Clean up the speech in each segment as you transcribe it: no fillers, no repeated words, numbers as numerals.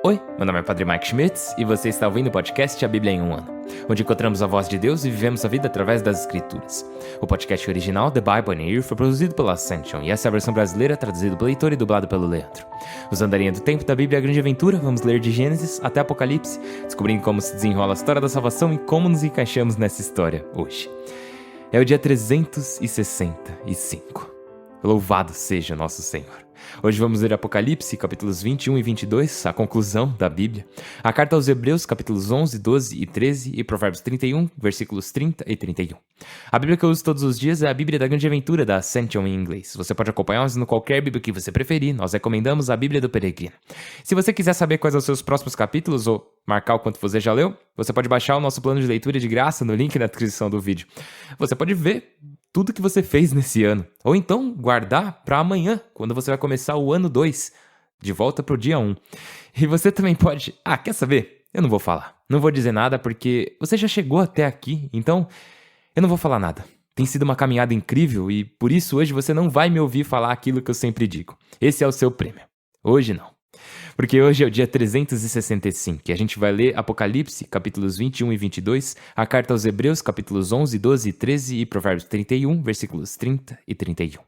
Oi, meu nome é Padre Mike Schmitz e você está ouvindo o podcast A Bíblia em um Ano, onde encontramos a voz de Deus e vivemos a vida através das Escrituras. O podcast original, The Bible in a Year, foi produzido pela Ascension e essa é a versão brasileira traduzida pelo Heitor e dublado pelo Leandro. Usando a linha do tempo da Bíblia a Grande Aventura, vamos ler de Gênesis até Apocalipse, descobrindo como se desenrola a história da salvação e como nos encaixamos nessa história hoje. É o dia 365. Louvado seja nosso Senhor. Hoje vamos ler Apocalipse, capítulos 21 e 22, a conclusão da Bíblia, a carta aos Hebreus, capítulos 11, 12 e 13 e Provérbios 31, versículos 30 e 31. A Bíblia que eu uso todos os dias é a Bíblia da Grande Aventura, da Ascension em inglês. Você pode acompanhar-nos no qualquer Bíblia que você preferir, nós recomendamos a Bíblia do Peregrino. Se você quiser saber quais são os seus próximos capítulos ou marcar o quanto você já leu, você pode baixar o nosso plano de leitura de graça no link na descrição do vídeo. Você pode ver tudo que você fez nesse ano. Ou então guardar para amanhã, quando você vai começar o ano 2, de volta pro dia 1. E você também pode... quer saber? Eu não vou falar. Não vou dizer nada porque você já chegou até aqui, então eu não vou falar nada. Tem sido uma caminhada incrível e por isso hoje você não vai me ouvir falar aquilo que eu sempre digo. Esse é o seu prêmio. Hoje não. Porque hoje é o dia 365 e a gente vai ler Apocalipse, capítulos 21 e 22, a carta aos Hebreus, capítulos 11, 12 e 13 e Provérbios 31, versículos 30 e 31.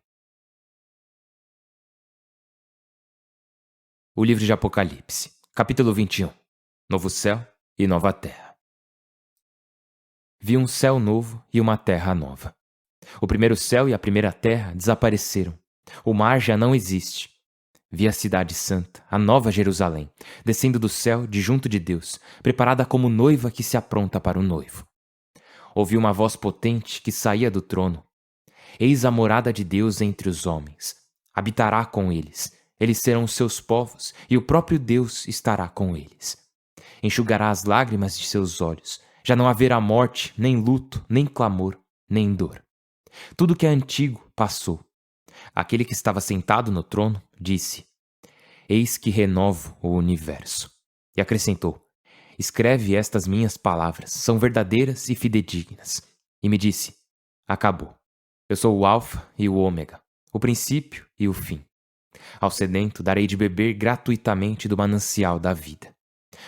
O livro de Apocalipse, capítulo 21, Novo céu e nova terra. Vi um céu novo e uma terra nova. O primeiro céu e a primeira terra desapareceram. O mar já não existe. Vi a cidade santa, a nova Jerusalém, descendo do céu de junto de Deus, preparada como noiva que se apronta para o noivo. Ouvi uma voz potente que saía do trono. Eis a morada de Deus entre os homens. Habitará com eles. Eles serão seus povos, e o próprio Deus estará com eles. Enxugará as lágrimas de seus olhos. Já não haverá morte, nem luto, nem clamor, nem dor. Tudo que é antigo passou. Aquele que estava sentado no trono disse: Eis que renovo o universo. E acrescentou: Escreve estas minhas palavras, são verdadeiras e fidedignas. E me disse: Acabou. Eu sou o Alfa e o Ômega, o princípio e o fim. Ao sedento darei de beber gratuitamente do manancial da vida.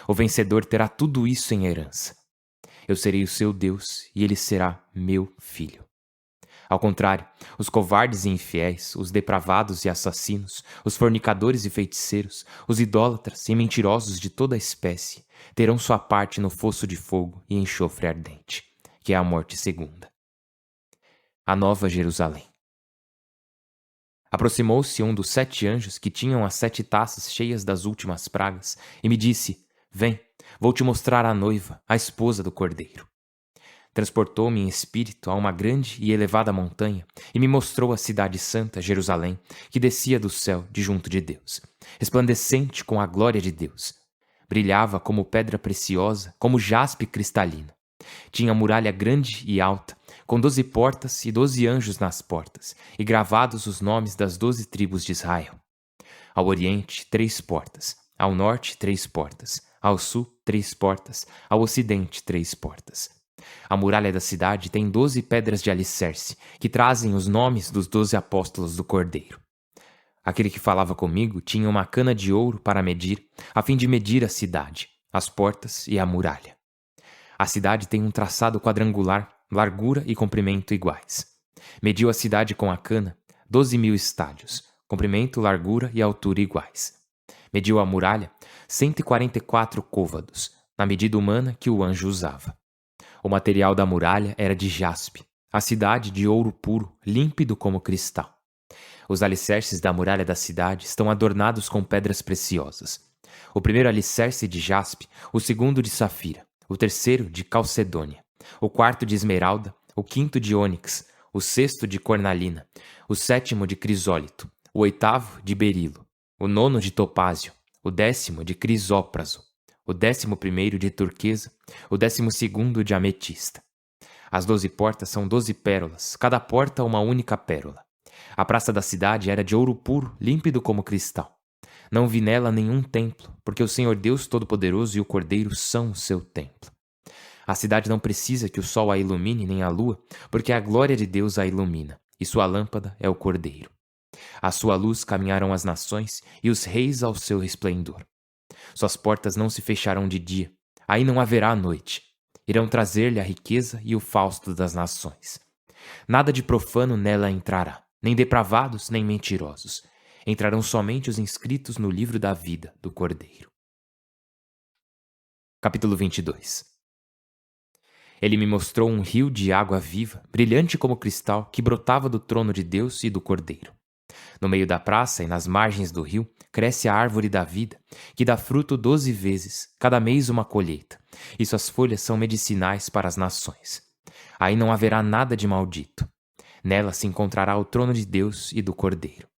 O vencedor terá tudo isso em herança. Eu serei o seu Deus e ele será meu filho. Ao contrário, os covardes e infiéis, os depravados e assassinos, os fornicadores e feiticeiros, os idólatras e mentirosos de toda a espécie, terão sua parte no fosso de fogo e enxofre ardente, que é a morte segunda. A nova Jerusalém. Aproximou-se um dos 7 anjos que tinham as 7 taças cheias das últimas pragas e me disse: Vem, vou te mostrar a noiva, a esposa do Cordeiro. Transportou-me em espírito a uma grande e elevada montanha e me mostrou a cidade santa, Jerusalém, que descia do céu de junto de Deus, resplandecente com a glória de Deus. Brilhava como pedra preciosa, como jaspe cristalino. Tinha muralha grande e alta, com 12 portas e 12 anjos nas portas, e gravados os nomes das 12 tribos de Israel. Ao oriente, 3 portas, ao norte, 3 portas, ao sul, 3 portas, ao ocidente, 3 portas. A muralha da cidade tem 12 pedras de alicerce, que trazem os nomes dos 12 apóstolos do Cordeiro. Aquele que falava comigo tinha uma cana de ouro para medir, a fim de medir a cidade, as portas e a muralha. A cidade tem um traçado quadrangular, largura e comprimento iguais. Mediu a cidade com a cana, 12.000 estádios, comprimento, largura e altura iguais. Mediu a muralha, 144 côvados, na medida humana que o anjo usava. O material da muralha era de jaspe, a cidade de ouro puro, límpido como cristal. Os alicerces da muralha da cidade estão adornados com pedras preciosas. O primeiro alicerce de jaspe, o segundo de safira, o terceiro de calcedônia, o quarto de esmeralda, o quinto de ônix, o sexto de cornalina, o sétimo de crisólito, o oitavo de berilo, o nono de topázio, o 10º de crisópraso, o 11º de turquesa, o 12º de ametista. As 12 portas são 12 pérolas, cada porta uma única pérola. A praça da cidade era de ouro puro, límpido como cristal. Não vi nela nenhum templo, porque o Senhor Deus Todo-Poderoso e o Cordeiro são o seu templo. A cidade não precisa que o sol a ilumine nem a lua, porque a glória de Deus a ilumina, e sua lâmpada é o Cordeiro. À sua luz caminharam as nações e os reis ao seu resplendor. Suas portas não se fecharão de dia, aí não haverá noite. Irão trazer-lhe a riqueza e o fausto das nações. Nada de profano nela entrará, nem depravados, nem mentirosos. Entrarão somente os inscritos no livro da vida do Cordeiro. Capítulo 22. Ele me mostrou um rio de água viva, brilhante como cristal, que brotava do trono de Deus e do Cordeiro. No meio da praça e nas margens do rio, cresce a árvore da vida, que dá fruto 12 vezes, cada mês uma colheita, e suas folhas são medicinais para as nações. Aí não haverá nada de maldito. Nela se encontrará o trono de Deus e do Cordeiro.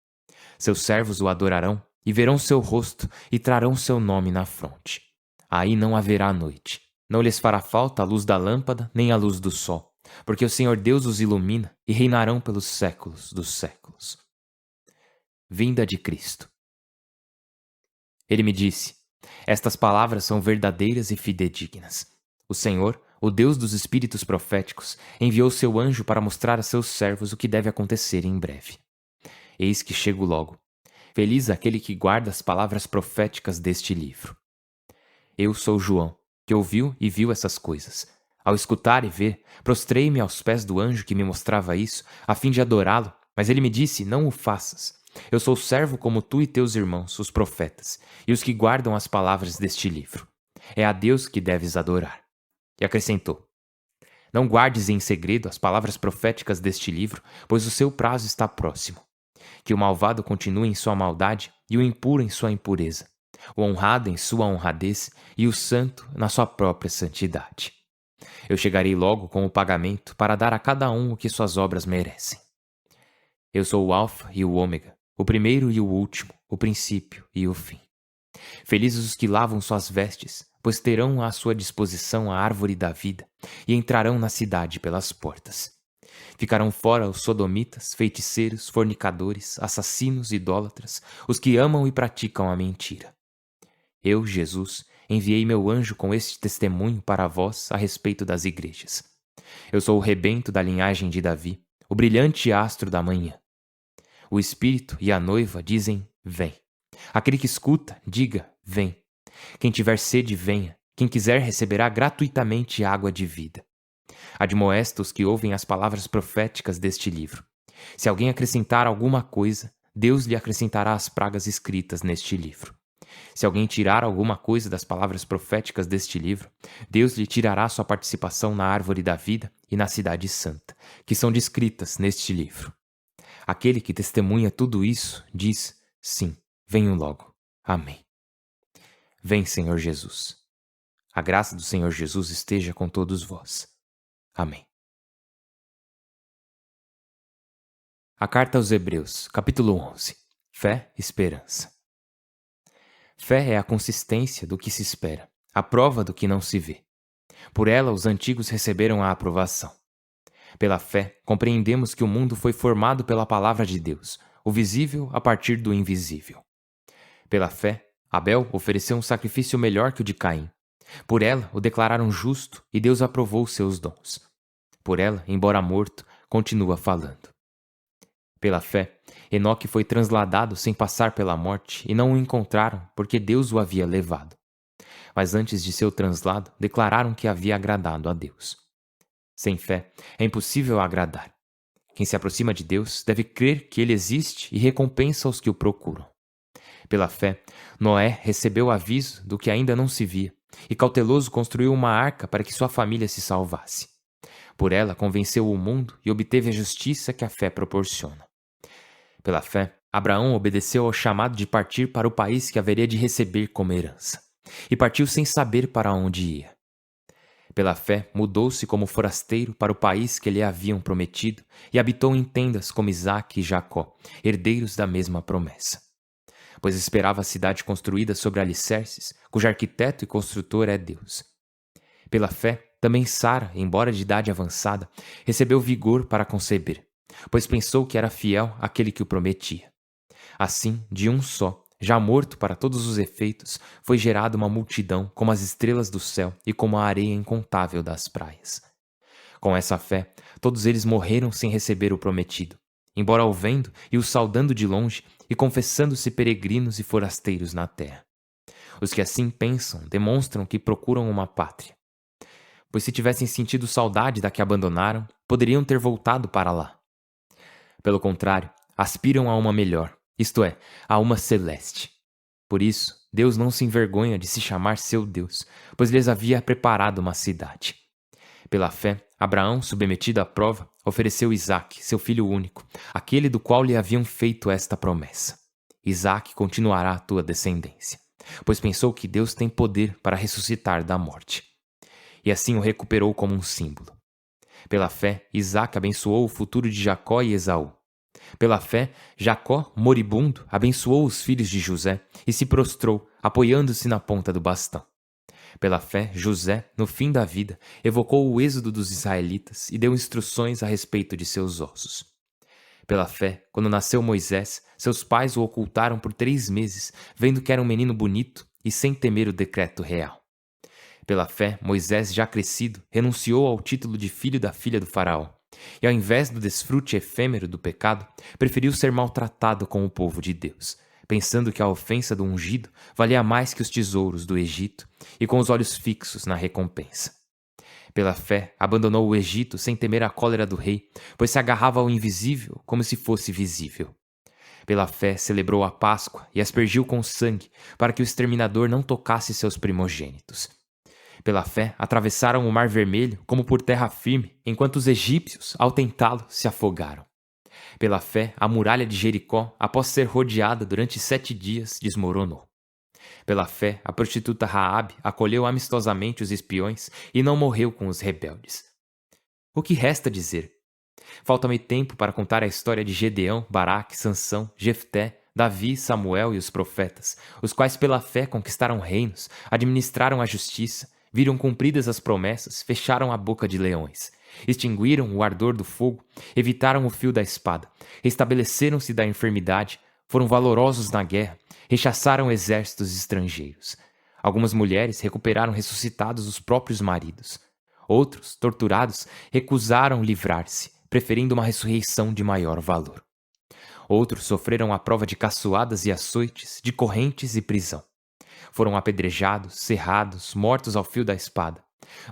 Seus servos o adorarão, e verão seu rosto, e trarão seu nome na fronte. Aí não haverá noite. Não lhes fará falta a luz da lâmpada, nem a luz do sol, porque o Senhor Deus os ilumina, e reinarão pelos séculos dos séculos. Vinda de Cristo. Ele me disse: estas palavras são verdadeiras e fidedignas. O Senhor, o Deus dos espíritos proféticos, enviou seu anjo para mostrar a seus servos o que deve acontecer em breve. Eis que chego logo. Feliz aquele que guarda as palavras proféticas deste livro. Eu sou João, que ouviu e viu essas coisas. Ao escutar e ver, prostrei-me aos pés do anjo que me mostrava isso, a fim de adorá-lo, mas ele me disse: não o faças. Eu sou servo como tu e teus irmãos, os profetas, e os que guardam as palavras deste livro. É a Deus que deves adorar. E acrescentou: não guardes em segredo as palavras proféticas deste livro, pois o seu prazo está próximo. Que o malvado continue em sua maldade e o impuro em sua impureza, o honrado em sua honradez e o santo na sua própria santidade. Eu chegarei logo com o pagamento para dar a cada um o que suas obras merecem. Eu sou o Alfa e o Ômega, o primeiro e o último, o princípio e o fim. Felizes os que lavam suas vestes, pois terão à sua disposição a árvore da vida e entrarão na cidade pelas portas. Ficarão fora os sodomitas, feiticeiros, fornicadores, assassinos, idólatras, os que amam e praticam a mentira. Eu, Jesus, enviei meu anjo com este testemunho para vós a respeito das igrejas. Eu sou o rebento da linhagem de Davi, o brilhante astro da manhã. O Espírito e a noiva dizem: vem. Aquele que escuta, diga: vem. Quem tiver sede, venha. Quem quiser receberá gratuitamente água de vida. Admoesta os que ouvem as palavras proféticas deste livro. Se alguém acrescentar alguma coisa, Deus lhe acrescentará as pragas escritas neste livro. Se alguém tirar alguma coisa das palavras proféticas deste livro, Deus lhe tirará sua participação na árvore da vida e na cidade santa, que são descritas neste livro. Aquele que testemunha tudo isso diz: sim, venho logo. Amém. Vem, Senhor Jesus. A graça do Senhor Jesus esteja com todos vós. Amém. A Carta aos Hebreus, capítulo 11. Fé e esperança. Fé é a consistência do que se espera, a prova do que não se vê. Por ela, os antigos receberam a aprovação. Pela fé, compreendemos que o mundo foi formado pela palavra de Deus, o visível a partir do invisível. Pela fé, Abel ofereceu um sacrifício melhor que o de Caim. Por ela, o declararam justo e Deus aprovou seus dons. Por ela, embora morto, continua falando. Pela fé, Enoque foi transladado sem passar pela morte e não o encontraram porque Deus o havia levado. Mas antes de seu translado, declararam que havia agradado a Deus. Sem fé, é impossível agradar. Quem se aproxima de Deus deve crer que Ele existe e recompensa os que o procuram. Pela fé, Noé recebeu aviso do que ainda não se via e cauteloso construiu uma arca para que sua família se salvasse. Por ela, convenceu o mundo e obteve a justiça que a fé proporciona. Pela fé, Abraão obedeceu ao chamado de partir para o país que haveria de receber como herança, e partiu sem saber para onde ia. Pela fé, mudou-se como forasteiro para o país que lhe haviam prometido e habitou em tendas como Isaque e Jacó, herdeiros da mesma promessa. Pois esperava a cidade construída sobre alicerces, cujo arquiteto e construtor é Deus. Pela fé, também Sara, embora de idade avançada, recebeu vigor para conceber, pois pensou que era fiel aquele que o prometia. Assim, de um só, já morto para todos os efeitos, foi gerada uma multidão como as estrelas do céu e como a areia incontável das praias. Com essa fé, todos eles morreram sem receber o prometido, embora o vendo e o saudando de longe e confessando-se peregrinos e forasteiros na terra. Os que assim pensam demonstram que procuram uma pátria. Pois se tivessem sentido saudade da que abandonaram, poderiam ter voltado para lá. Pelo contrário, aspiram a uma melhor, isto é, a uma celeste. Por isso, Deus não se envergonha de se chamar seu Deus, pois lhes havia preparado uma cidade. Pela fé, Abraão, submetido à prova, ofereceu Isaque, seu filho único, aquele do qual lhe haviam feito esta promessa. Isaque continuará a tua descendência, pois pensou que Deus tem poder para ressuscitar da morte. E assim o recuperou como um símbolo. Pela fé, Isaque abençoou o futuro de Jacó e Esaú. Pela fé, Jacó, moribundo, abençoou os filhos de José e se prostrou, apoiando-se na ponta do bastão. Pela fé, José, no fim da vida, evocou o êxodo dos israelitas e deu instruções a respeito de seus ossos. Pela fé, quando nasceu Moisés, seus pais o ocultaram por 3 meses, vendo que era um menino bonito e sem temer o decreto real. Pela fé, Moisés, já crescido, renunciou ao título de filho da filha do faraó, e ao invés do desfrute efêmero do pecado, preferiu ser maltratado com o povo de Deus, pensando que a ofensa do ungido valia mais que os tesouros do Egito, e com os olhos fixos na recompensa. Pela fé, abandonou o Egito sem temer a cólera do rei, pois se agarrava ao invisível como se fosse visível. Pela fé, celebrou a Páscoa e aspergiu com sangue, para que o exterminador não tocasse seus primogênitos. Pela fé, atravessaram o Mar Vermelho como por terra firme, enquanto os egípcios, ao tentá-lo, se afogaram. Pela fé, a muralha de Jericó, após ser rodeada durante 7 dias, desmoronou. Pela fé, a prostituta Raabe acolheu amistosamente os espiões e não morreu com os rebeldes. O que resta dizer? Falta-me tempo para contar a história de Gedeão, Baraque, Sansão, Jefté, Davi, Samuel e os profetas, os quais pela fé conquistaram reinos, administraram a justiça, viram cumpridas as promessas, fecharam a boca de leões, extinguiram o ardor do fogo, evitaram o fio da espada, restabeleceram-se da enfermidade, foram valorosos na guerra, rechaçaram exércitos estrangeiros. Algumas mulheres recuperaram ressuscitados os próprios maridos. Outros, torturados, recusaram livrar-se, preferindo uma ressurreição de maior valor. Outros sofreram a prova de caçoadas e açoites, de correntes e prisão. Foram apedrejados, serrados, mortos ao fio da espada.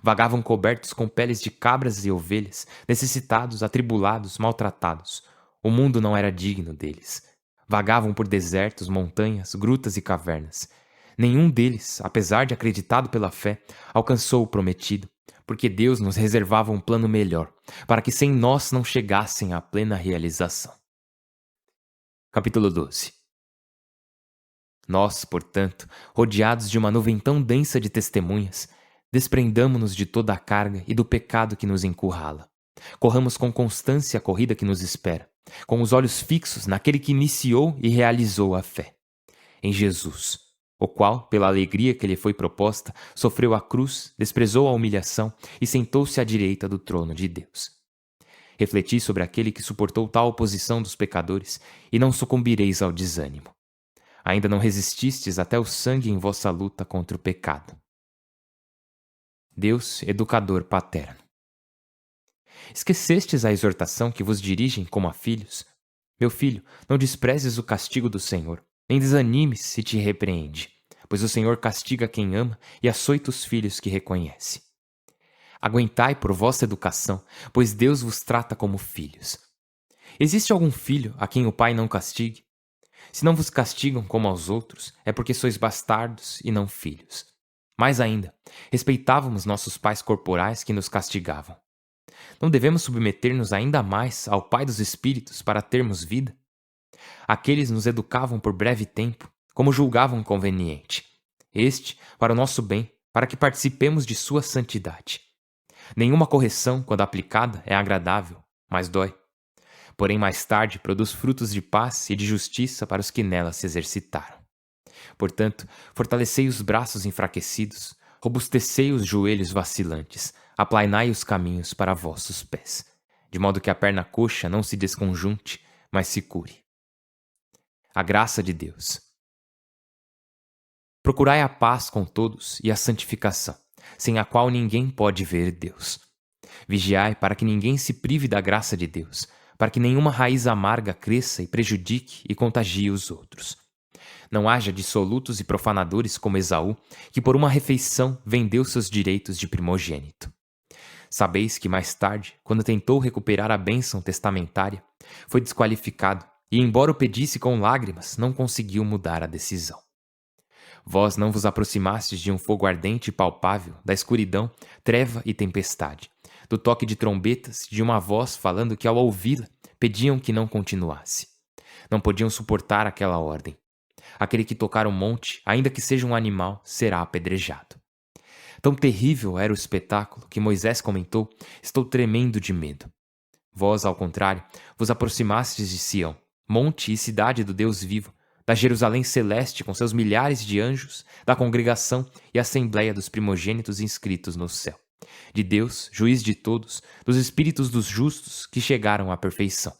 Vagavam cobertos com peles de cabras e ovelhas, necessitados, atribulados, maltratados. O mundo não era digno deles. Vagavam por desertos, montanhas, grutas e cavernas. Nenhum deles, apesar de acreditado pela fé, alcançou o prometido, porque Deus nos reservava um plano melhor, para que sem nós não chegassem à plena realização. Capítulo 12. Nós, portanto, rodeados de uma nuvem tão densa de testemunhas, desprendamo-nos de toda a carga e do pecado que nos encurrala. Corramos com constância a corrida que nos espera, com os olhos fixos naquele que iniciou e realizou a fé, em Jesus, o qual, pela alegria que lhe foi proposta, sofreu a cruz, desprezou a humilhação e sentou-se à direita do trono de Deus. Refleti sobre aquele que suportou tal oposição dos pecadores e não sucumbireis ao desânimo. Ainda não resististes até o sangue em vossa luta contra o pecado. Deus, educador paterno. Esquecestes a exortação que vos dirigem como a filhos? Meu filho, não desprezes o castigo do Senhor, nem desanimes se te repreende, pois o Senhor castiga quem ama e açoita os filhos que reconhece. Aguentai por vossa educação, pois Deus vos trata como filhos. Existe algum filho a quem o pai não castigue? Se não vos castigam como aos outros, é porque sois bastardos e não filhos. Mais ainda, respeitávamos nossos pais corporais que nos castigavam. Não devemos submeter-nos ainda mais ao Pai dos Espíritos para termos vida? Aqueles nos educavam por breve tempo, como julgavam conveniente. Este, para o nosso bem, para que participemos de sua santidade. Nenhuma correção, quando aplicada, é agradável, mas dói. Porém, mais tarde, produz frutos de paz e de justiça para os que nela se exercitaram. Portanto, fortalecei os braços enfraquecidos, robustecei os joelhos vacilantes, aplainai os caminhos para vossos pés, de modo que a perna coxa não se desconjunte, mas se cure. A graça de Deus. Procurai a paz com todos e a santificação, sem a qual ninguém pode ver Deus. Vigiai para que ninguém se prive da graça de Deus, para que nenhuma raiz amarga cresça e prejudique e contagie os outros. Não haja dissolutos e profanadores como Esaú, que por uma refeição vendeu seus direitos de primogênito. Sabeis que mais tarde, quando tentou recuperar a bênção testamentária, foi desqualificado e, embora o pedisse com lágrimas, não conseguiu mudar a decisão. Vós não vos aproximastes de um fogo ardente e palpável, da escuridão, treva e tempestade, do toque de trombetas, de uma voz falando que, ao ouvi-la, pediam que não continuasse. Não podiam suportar aquela ordem. Aquele que tocar o monte, ainda que seja um animal, será apedrejado. Tão terrível era o espetáculo que Moisés comentou: estou tremendo de medo. Vós, ao contrário, vos aproximastes de Sião, monte e cidade do Deus vivo, da Jerusalém celeste com seus milhares de anjos, da congregação e assembleia dos primogênitos inscritos no céu, de Deus, juiz de todos, dos espíritos dos justos que chegaram à perfeição.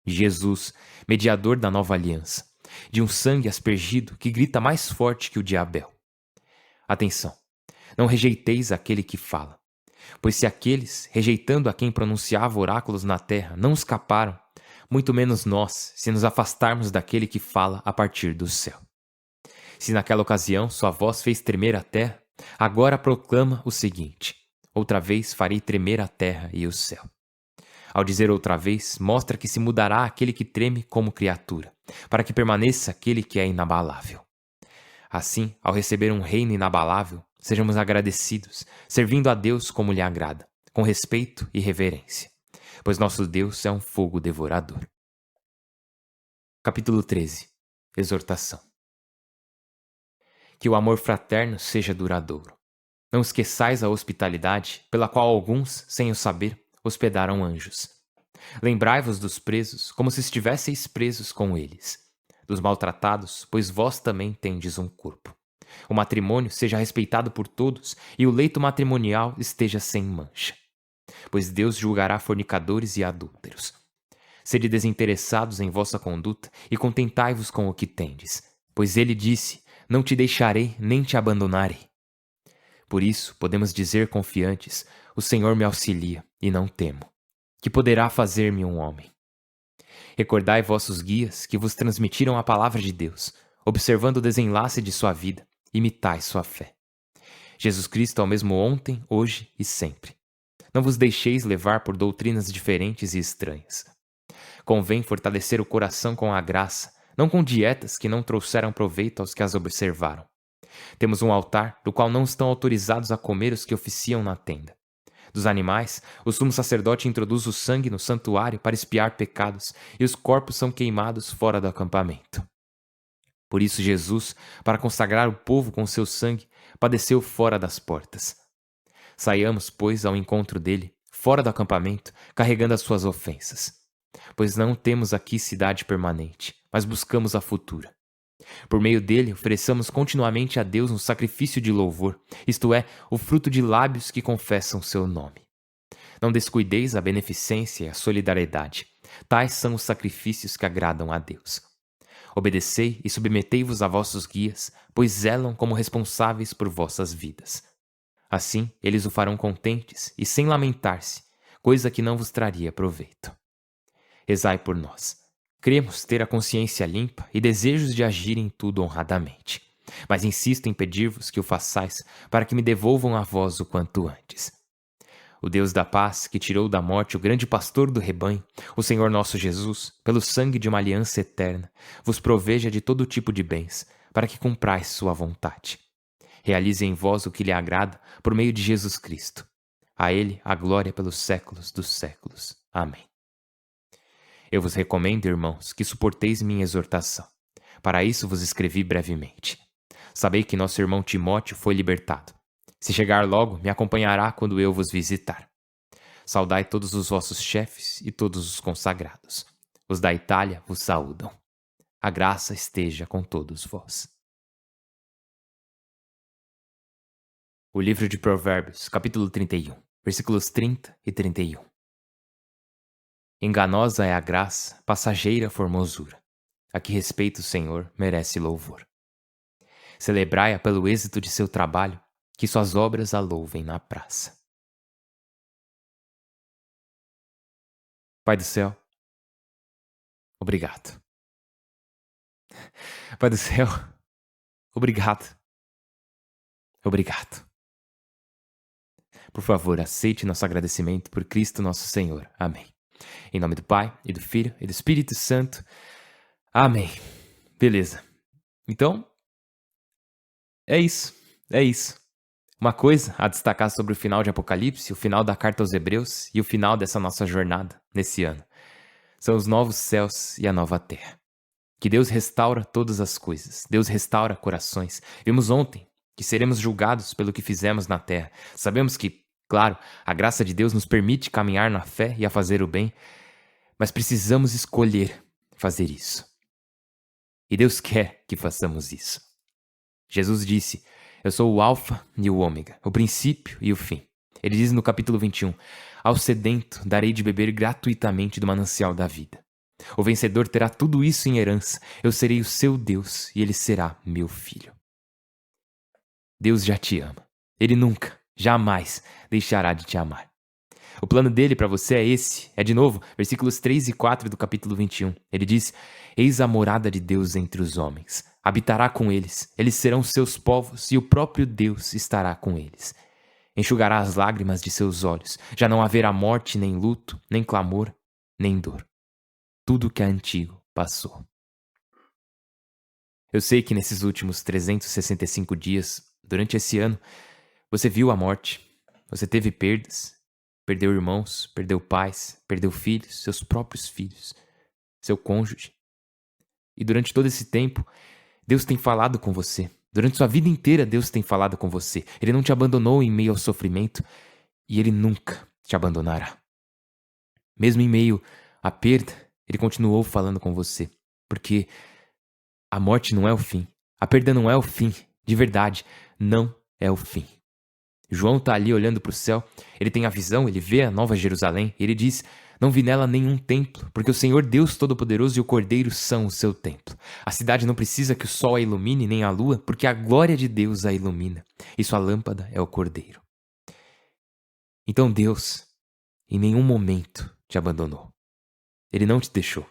Jesus, mediador da nova aliança, de um sangue aspergido que grita mais forte que o de Abel. Atenção, não rejeiteis aquele que fala, pois se aqueles, rejeitando a quem pronunciava oráculos na terra, não escaparam, muito menos nós, se nos afastarmos daquele que fala a partir do céu. Se naquela ocasião sua voz fez tremer a terra, agora proclama o seguinte: outra vez farei tremer a terra e o céu. Ao dizer outra vez, mostra que se mudará aquele que treme como criatura, para que permaneça aquele que é inabalável. Assim, ao receber um reino inabalável, sejamos agradecidos, servindo a Deus como lhe agrada, com respeito e reverência, pois nosso Deus é um fogo devorador. Capítulo 13. Exortação. Que o amor fraterno seja duradouro. Não esqueçais a hospitalidade, pela qual alguns, sem o saber, hospedaram anjos. Lembrai-vos dos presos, como se estivesseis presos com eles. Dos maltratados, pois vós também tendes um corpo. O matrimônio seja respeitado por todos e o leito matrimonial esteja sem mancha. Pois Deus julgará fornicadores e adúlteros. Sede desinteressados em vossa conduta e contentai-vos com o que tendes. Pois ele disse: não te deixarei nem te abandonarei. Por isso, podemos dizer confiantes: o Senhor me auxilia e não temo. Que poderá fazer-me um homem? Recordai vossos guias que vos transmitiram a palavra de Deus, observando o desenlace de sua vida, imitai sua fé. Jesus Cristo é o mesmo ontem, hoje e sempre. Não vos deixeis levar por doutrinas diferentes e estranhas. Convém fortalecer o coração com a graça, não com dietas que não trouxeram proveito aos que as observaram. Temos um altar do qual não estão autorizados a comer os que oficiam na tenda. Dos animais, o sumo sacerdote introduz o sangue no santuário para expiar pecados, e os corpos são queimados fora do acampamento. Por isso Jesus, para consagrar o povo com seu sangue, padeceu fora das portas. Saiamos, pois, ao encontro dele, fora do acampamento, carregando as suas ofensas. Pois não temos aqui cidade permanente, mas buscamos a futura. Por meio dele, ofereçamos continuamente a Deus um sacrifício de louvor, isto é, o fruto de lábios que confessam seu nome. Não descuideis a beneficência e a solidariedade. Tais são os sacrifícios que agradam a Deus. Obedecei e submetei-vos a vossos guias, pois zelam como responsáveis por vossas vidas. Assim, eles o farão contentes e sem lamentar-se, coisa que não vos traria proveito. Rezai por nós. Cremos ter a consciência limpa e desejos de agir em tudo honradamente. Mas insisto em pedir-vos que o façais, para que me devolvam a vós o quanto antes. O Deus da paz, que tirou da morte o grande pastor do rebanho, o Senhor nosso Jesus, pelo sangue de uma aliança eterna, vos proveja de todo tipo de bens, para que cumprais sua vontade. Realize em vós o que lhe agrada, por meio de Jesus Cristo. A ele a glória pelos séculos dos séculos. Amém. Eu vos recomendo, irmãos, que suporteis minha exortação. Para isso vos escrevi brevemente. Sabei que nosso irmão Timóteo foi libertado. Se chegar logo, me acompanhará quando eu vos visitar. Saudai todos os vossos chefes e todos os consagrados. Os da Itália vos saúdam. A graça esteja com todos vós. O livro de Provérbios, capítulo 31, versículos 30 e 31. Enganosa é a graça, passageira a formosura. A que respeita o Senhor merece louvor. Celebrai-a pelo êxito de seu trabalho, que suas obras a louvem na praça. Pai do céu, obrigado. Pai do céu, obrigado. Obrigado. Por favor, aceite nosso agradecimento por Cristo nosso Senhor. Amém. Em nome do Pai, e do Filho, e do Espírito Santo. Amém. Beleza. Então, é isso. É isso. Uma coisa a destacar sobre o final de Apocalipse, o final da carta aos Hebreus e o final dessa nossa jornada nesse ano. São os novos céus e a nova terra. Que Deus restaura todas as coisas. Deus restaura corações. Vimos ontem que seremos julgados pelo que fizemos na terra. Sabemos que, claro, a graça de Deus nos permite caminhar na fé e a fazer o bem, mas precisamos escolher fazer isso. E Deus quer que façamos isso. Jesus disse: eu sou o Alfa e o Ômega, o princípio e o fim. Ele diz no capítulo 21, ao sedento darei de beber gratuitamente do manancial da vida. O vencedor terá tudo isso em herança, eu serei o seu Deus e ele será meu filho. Deus já te ama. Ele nunca, jamais deixará de te amar. O plano dele para você é esse. É de novo, versículos 3 e 4 do capítulo 21. Ele diz: eis a morada de Deus entre os homens. Habitará com eles. Eles serão seus povos e o próprio Deus estará com eles. Enxugará as lágrimas de seus olhos. Já não haverá morte, nem luto, nem clamor, nem dor. Tudo que é antigo passou. Eu sei que nesses últimos 365 dias, durante esse ano, você viu a morte. Você teve perdas. Perdeu irmãos, perdeu pais, perdeu filhos, seus próprios filhos, seu cônjuge. E durante todo esse tempo, Deus tem falado com você. Durante sua vida inteira, Deus tem falado com você. Ele não te abandonou em meio ao sofrimento e Ele nunca te abandonará. Mesmo em meio à perda, Ele continuou falando com você. Porque a morte não é o fim. A perda não é o fim. De verdade, não é o fim. João está ali olhando para o céu, ele tem a visão, ele vê a Nova Jerusalém, e ele diz: não vi nela nenhum templo, porque o Senhor Deus Todo-Poderoso e o Cordeiro são o seu templo. A cidade não precisa que o sol a ilumine, nem a lua, porque a glória de Deus a ilumina, e sua lâmpada é o Cordeiro. Então Deus, em nenhum momento, te abandonou. Ele não te deixou.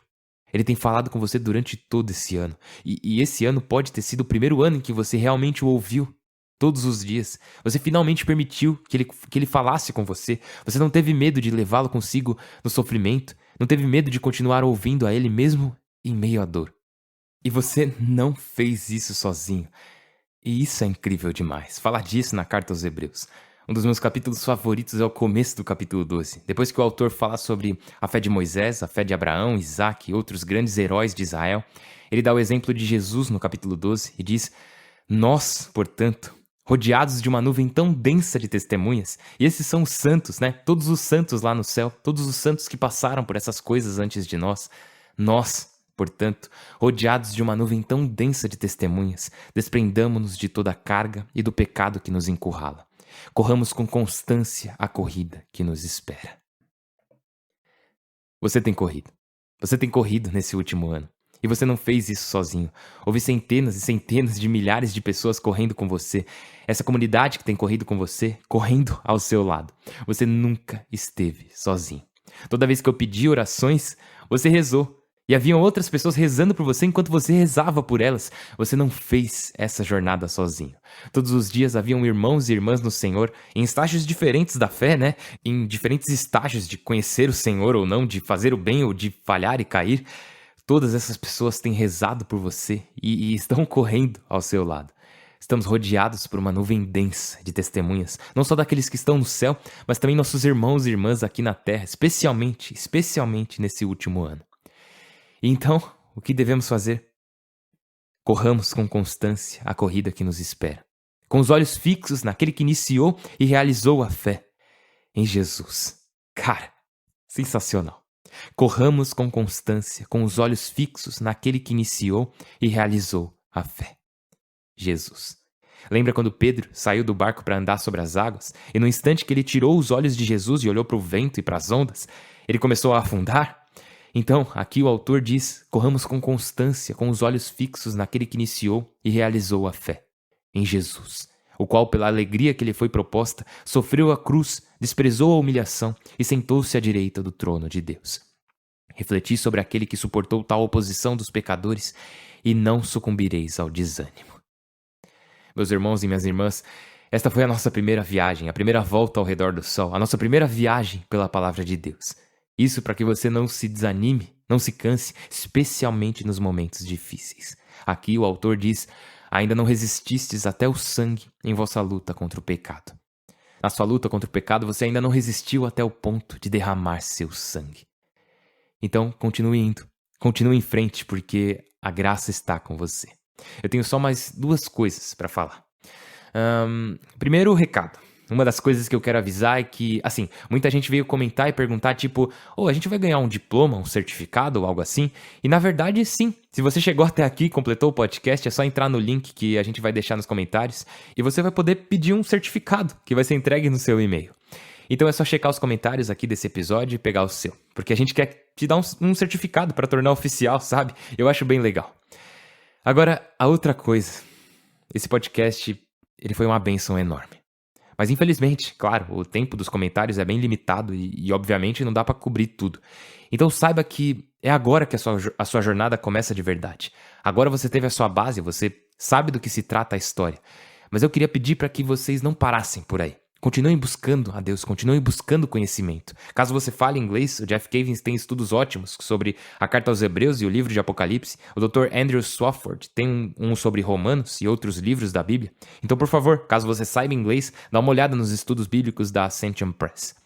Ele tem falado com você durante todo esse ano, e esse ano pode ter sido o primeiro ano em que você realmente o ouviu. Todos os dias. Você finalmente permitiu que ele falasse com você. Você não teve medo de levá-lo consigo no sofrimento. Não teve medo de continuar ouvindo a ele mesmo em meio à dor. E você não fez isso sozinho. E isso é incrível demais. Falar disso na carta aos Hebreus. Um dos meus capítulos favoritos é o começo do capítulo 12. Depois que o autor fala sobre a fé de Moisés, a fé de Abraão, Isaac e outros grandes heróis de Israel, ele dá o exemplo de Jesus no capítulo 12 e diz: nós, portanto, rodeados de uma nuvem tão densa de testemunhas, e esses são os santos, né? Todos os santos lá no céu, todos os santos que passaram por essas coisas antes de nós. Nós, portanto, rodeados de uma nuvem tão densa de testemunhas, desprendamo-nos de toda a carga e do pecado que nos encurrala. Corramos com constância a corrida que nos espera. Você tem corrido. Você tem corrido nesse último ano. E você não fez isso sozinho. Houve centenas e centenas de milhares de pessoas correndo com você. Essa comunidade que tem corrido com você, correndo ao seu lado. Você nunca esteve sozinho. Toda vez que eu pedi orações, você rezou. E haviam outras pessoas rezando por você enquanto você rezava por elas. Você não fez essa jornada sozinho. Todos os dias haviam irmãos e irmãs no Senhor, em estágios diferentes da fé, né? Em diferentes estágios de conhecer o Senhor ou não, de fazer o bem ou de falhar e cair. Todas essas pessoas têm rezado por você e estão correndo ao seu lado. Estamos rodeados por uma nuvem densa de testemunhas, não só daqueles que estão no céu, mas também nossos irmãos e irmãs aqui na terra, especialmente nesse último ano. E então, o que devemos fazer? Corramos com constância a corrida que nos espera, com os olhos fixos naquele que iniciou e realizou a fé, em Jesus. Cara, sensacional. Corramos com constância, com os olhos fixos naquele que iniciou e realizou a fé. Jesus. Lembra quando Pedro saiu do barco para andar sobre as águas e no instante que ele tirou os olhos de Jesus e olhou para o vento e para as ondas, ele começou a afundar? Então, aqui o autor diz: corramos com constância, com os olhos fixos naquele que iniciou e realizou a fé, em Jesus, o qual, pela alegria que lhe foi proposta, sofreu a cruz, desprezou a humilhação e sentou-se à direita do trono de Deus. Refleti sobre aquele que suportou tal oposição dos pecadores e não sucumbireis ao desânimo. Meus irmãos e minhas irmãs, esta foi a nossa primeira viagem, a primeira volta ao redor do sol, a nossa primeira viagem pela palavra de Deus. Isso para que você não se desanime, não se canse, especialmente nos momentos difíceis. Aqui o autor diz: ainda não resististes até o sangue em vossa luta contra o pecado. Na sua luta contra o pecado, você ainda não resistiu até o ponto de derramar seu sangue. Então, continue indo, continue em frente, porque a graça está com você. Eu tenho só mais 2 coisas para falar. Primeiro, o recado. Uma das coisas que eu quero avisar é que, assim, muita gente veio comentar e perguntar, tipo, a gente vai ganhar um diploma, um certificado ou algo assim? E na verdade, sim. Se você chegou até aqui e completou o podcast, é só entrar no link que a gente vai deixar nos comentários e você vai poder pedir um certificado que vai ser entregue no seu e-mail. Então é só checar os comentários aqui desse episódio e pegar o seu. Porque a gente quer te dar um certificado para tornar oficial, sabe? Eu acho bem legal. Agora, a outra coisa. Esse podcast, ele foi uma bênção enorme. Mas infelizmente, claro, o tempo dos comentários é bem limitado e obviamente não dá pra cobrir tudo. Então saiba que é agora que a sua jornada começa de verdade. Agora você teve a sua base, você sabe do que se trata a história. Mas eu queria pedir para que vocês não parassem por aí. Continuem buscando a Deus, continuem buscando conhecimento. Caso você fale inglês, o Jeff Cavins tem estudos ótimos sobre a Carta aos Hebreus e o livro de Apocalipse. O Dr. Andrew Swafford tem um sobre Romanos e outros livros da Bíblia. Então, por favor, caso você saiba inglês, dá uma olhada nos estudos bíblicos da Ascension Press.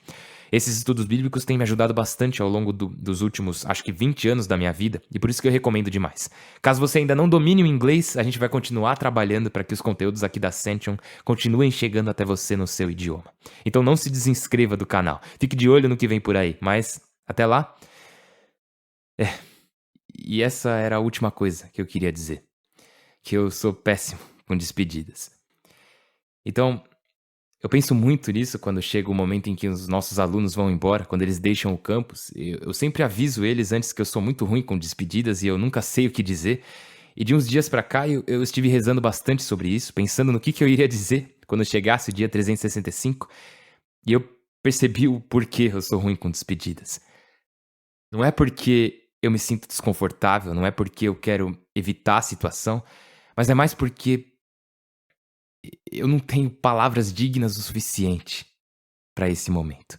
Esses estudos bíblicos têm me ajudado bastante ao longo dos últimos, acho que 20 anos da minha vida, e por isso que eu recomendo demais. Caso você ainda não domine o inglês, a gente vai continuar trabalhando para que os conteúdos aqui da Ascension continuem chegando até você no seu idioma. Então não se desinscreva do canal, fique de olho no que vem por aí, mas até lá... E essa era a última coisa que eu queria dizer, que eu sou péssimo com despedidas. Então... eu penso muito nisso quando chega o momento em que os nossos alunos vão embora, quando eles deixam o campus. Eu sempre aviso eles antes que eu sou muito ruim com despedidas e eu nunca sei o que dizer. E de uns dias pra cá eu estive rezando bastante sobre isso, pensando no que eu iria dizer quando chegasse o dia 365. E eu percebi o porquê eu sou ruim com despedidas. Não é porque eu me sinto desconfortável, não é porque eu quero evitar a situação, mas é mais porque eu não tenho palavras dignas o suficiente para esse momento.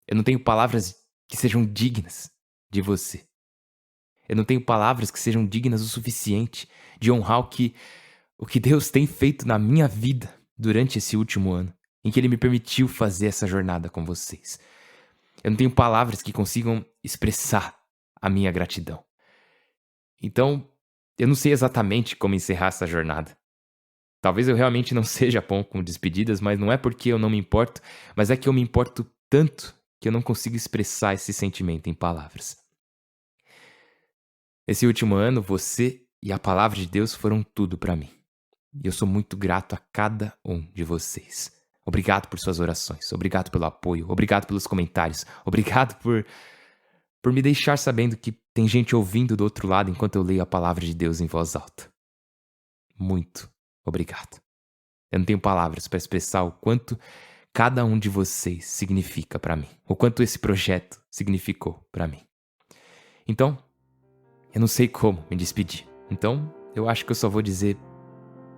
Eu não tenho palavras que sejam dignas de você. Eu não tenho palavras que sejam dignas o suficiente de honrar o que Deus tem feito na minha vida durante esse último ano, em que Ele me permitiu fazer essa jornada com vocês. Eu não tenho palavras que consigam expressar a minha gratidão. Então, eu não sei exatamente como encerrar essa jornada. Talvez eu realmente não seja bom com despedidas, mas não é porque eu não me importo, mas é que eu me importo tanto que eu não consigo expressar esse sentimento em palavras. Esse último ano, você e a palavra de Deus foram tudo pra mim. E eu sou muito grato a cada um de vocês. Obrigado por suas orações, obrigado pelo apoio, obrigado pelos comentários, obrigado por me deixar sabendo que tem gente ouvindo do outro lado enquanto eu leio a palavra de Deus em voz alta. Muito obrigado. Eu não tenho palavras para expressar o quanto cada um de vocês significa para mim. O quanto esse projeto significou para mim. Então, eu não sei como me despedir. Então, eu acho que eu só vou dizer: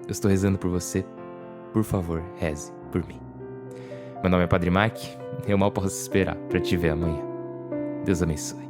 eu estou rezando por você. Por favor, reze por mim. Meu nome é Padre Mike. Eu mal posso esperar para te ver amanhã. Deus abençoe.